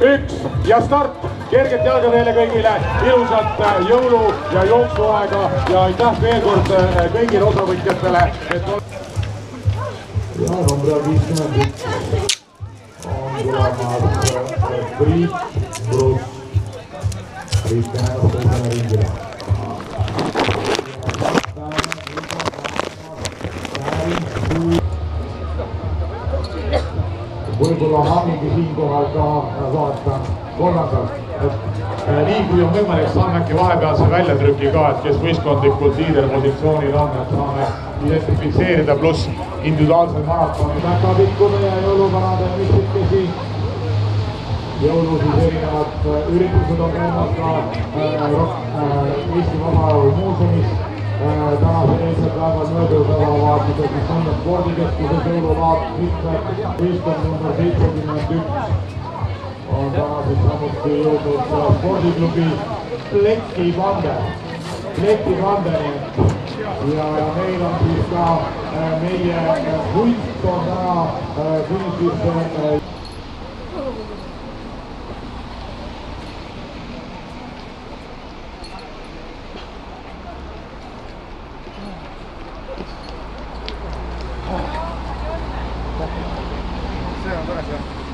1 ja start. Kerget jalga teile kõigile, ilusat jõulu- ja jooksuaega ja aitäh veel kord kõigile osavõtjatele. Ja number 51 on tulemas Priit Kruus. Priit läheb teisele ringile. Võib-olla hangigi siinkohal ka vaata kolmandalt. Nii kui on võimalik, saame äkki vahepealse väljatrüki ka, et kes võistkondlikult liiderpositsioonil on, et saame identifitseerida pluss individuaalsel maratonil. Väga pikkune ja jõuluvanade mistikesi. Jõulu siis erinevad üritused on käinud ka Eesti Vabaerakonna muuseumis. Tänasel eilsel päeval mööduvaatused, mis on spordikeskuses jõululaat mitmed võistkond number 71 on täna siis samuti jõudnud spordiklubi Pleki Vander. Ja meil on siis ka meie võist on täna finišis. See on tore see.